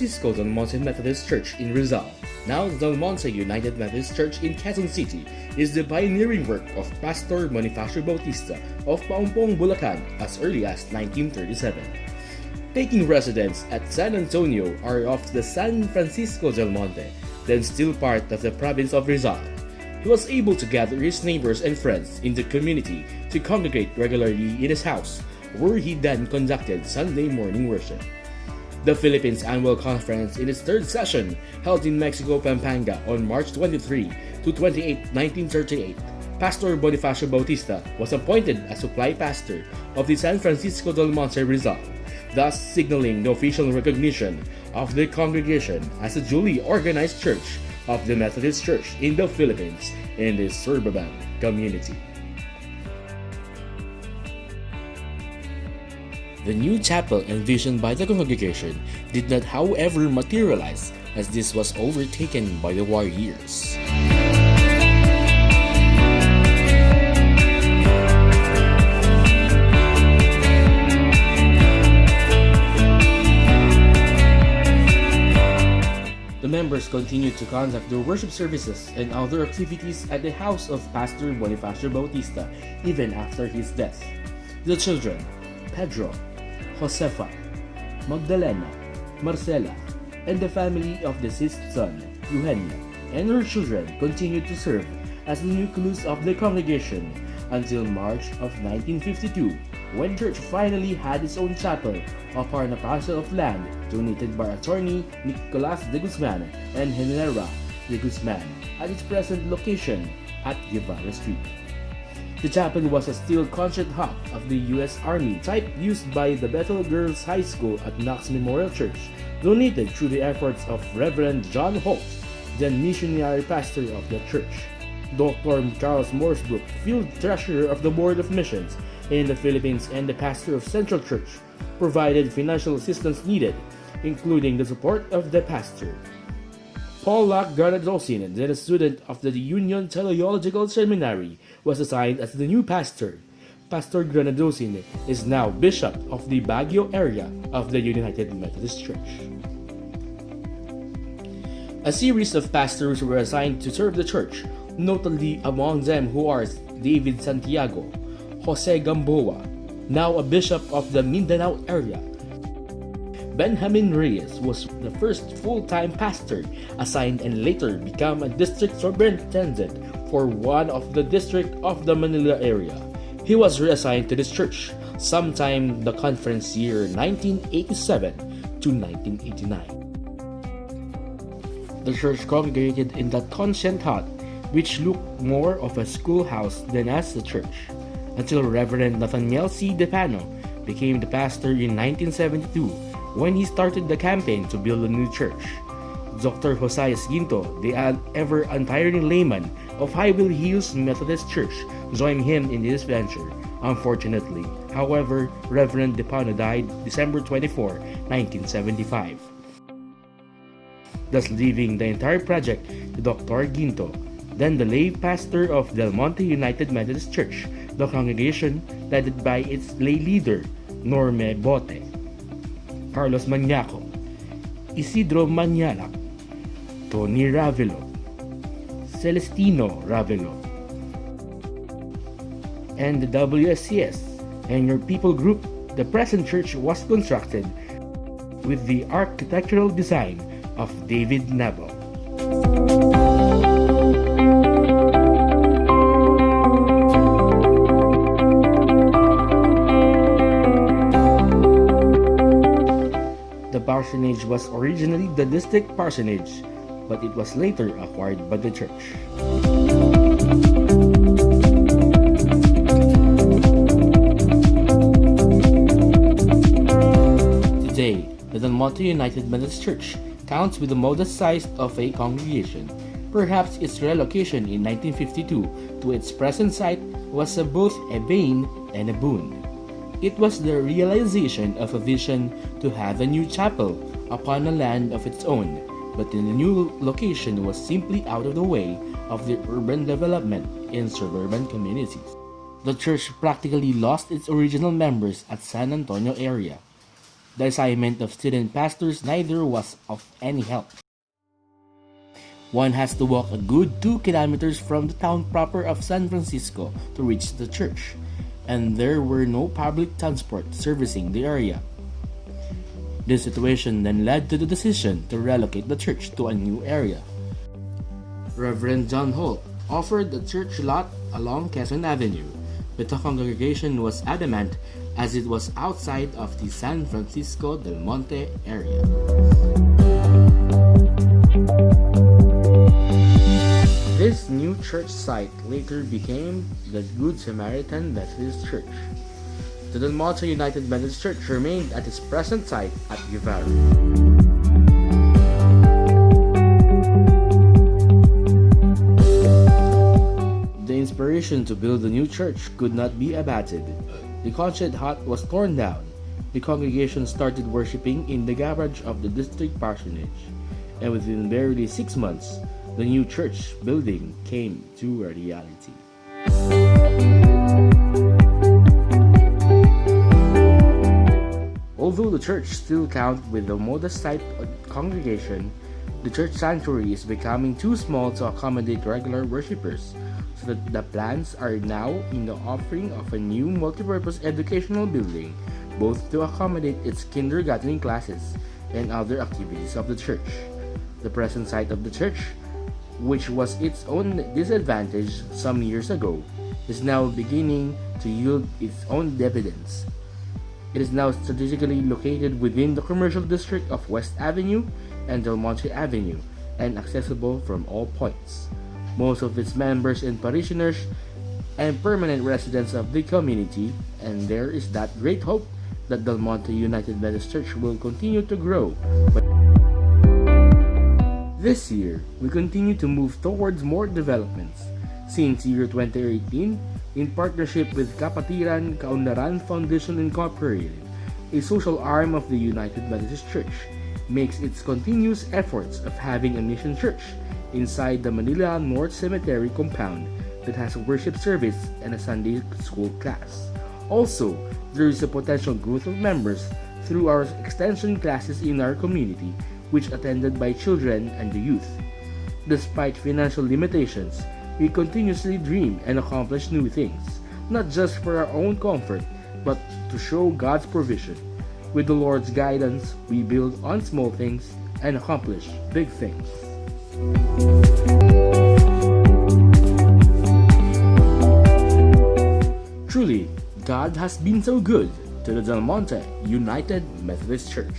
Francisco del Monte Methodist Church in Rizal, now Del Monte United Methodist Church in Quezon City, is the pioneering work of Pastor Bonifacio Bautista of Pampanga, Bulacan as early as 1937. Taking residence at San Antonio are of the San Francisco del Monte, then still part of the province of Rizal. He was able to gather his neighbors and friends in the community to congregate regularly in his house, where he then conducted Sunday morning worship. The Philippines Annual Conference in its third session, held in Mexico, Pampanga on March 23 to 28, 1938, Pastor Bonifacio Bautista was appointed as supply pastor of the San Francisco del Monte Rizal, thus signaling the official recognition of the congregation as a duly organized church of the Methodist Church in the Philippines in the suburban community. The new chapel envisioned by the congregation did not, however, materialize, as this was overtaken by the war years. The members continued to conduct their worship services and other activities at the house of Pastor Bonifacio Bautista even after his death. The children, Pedro, Josefa, Magdalena, Marcela, and the family of the deceased son, Eugenia, and her children continued to serve as the nucleus of the congregation until March of 1952, when church finally had its own chapel upon a parcel of land donated by attorney Nicolas de Guzman and Genera de Guzman at its present location at Guevara Street. The chapel was a steel concert hut of the U.S. Army type used by the Bethel Girls High School at Knox Memorial Church, donated through the efforts of Reverend John Holt, then missionary pastor of the church. Dr. Charles Morsebrook, field treasurer of the Board of Missions in the Philippines and the pastor of Central Church, provided financial assistance needed, including the support of the pastor. Paul Locke Granadosin, then a student of the Union Theological Seminary, was assigned as the new pastor. Pastor Granadosin is now bishop of the Baguio area of the United Methodist Church. A series of pastors were assigned to serve the church, notably among them who are David Santiago, Jose Gamboa, now a bishop of the Mindanao area. Benjamin Reyes was the first full-time pastor assigned and later became a district superintendent for one of the district of the Manila area. He was reassigned to this church sometime the conference year 1987 to 1989. The church congregated in that concert hut, which looked more of a schoolhouse than as a church, until Reverend Nathaniel C. DePano became the pastor in 1972 when he started the campaign to build a new church. Dr. Josias Ginto, the ever untiring layman of Highville Hills Methodist Church, joined him in this venture. Unfortunately, however, Reverend DePano died December 24, 1975. Thus leaving the entire project to Dr. Ginto, then the lay pastor of Del Monte United Methodist Church, the congregation led by its lay leader, Norme Bote, Carlos Maniaco, Isidro Manialac, Tony Ravelo, Celestino Ravelo, and the WSCS and your people group. The present church was constructed with the architectural design of David Nabal. The parsonage was originally the district parsonage, but it was later acquired by the church. Today, the Del Monte United Methodist Church counts with the modest size of a congregation. Perhaps its relocation in 1952 to its present site was both a bane and a boon. It was the realization of a vision to have a new chapel upon a land of its own, but the new location was simply out of the way of the urban development in suburban communities. The church practically lost its original members at San Antonio area. The assignment of student pastors neither was of any help. One has to walk a good 2 kilometers from the town proper of San Francisco to reach the church, and there were no public transport servicing the area. This situation then led to the decision to relocate the church to a new area. Reverend John Holt offered a church lot along Quezon Avenue, but the congregation was adamant as it was outside of the San Francisco del Monte area. This new church site later became the Good Samaritan Methodist Church. The Del Monte United Methodist Church remained at its present site at Guevara. The inspiration to build a new church could not be abated. The concert hut was torn down. The congregation started worshiping in the garage of the district parsonage, and within barely 6 months, the new church building came to a reality. Although the church still counts with a modest type of congregation, the church sanctuary is becoming too small to accommodate regular worshippers, so that the plans are now in the offering of a new multipurpose educational building, both to accommodate its kindergarten classes and other activities of the church. The present site of the church, which was its own disadvantage some years ago, is now beginning to yield its own dividends. It is now strategically located within the commercial district of West Avenue and Del Monte Avenue and accessible from all points. Most of its members and parishioners and permanent residents of the community, and there is that great hope that Del Monte United Methodist Church will continue to grow. But this year, we continue to move towards more developments. Since year 2018, in partnership with Kapatiran Kaunlaran Foundation Incorporated, a social arm of the United Methodist Church, makes its continuous efforts of having a mission church inside the Manila North Cemetery compound that has a worship service and a Sunday school class. Also, there is a potential growth of members through our extension classes in our community, which attended by children and the youth. Despite financial limitations, we continuously dream and accomplish new things, not just for our own comfort, but to show God's provision. With the Lord's guidance, we build on small things and accomplish big things. Truly, God has been so good to the Del Monte United Methodist Church.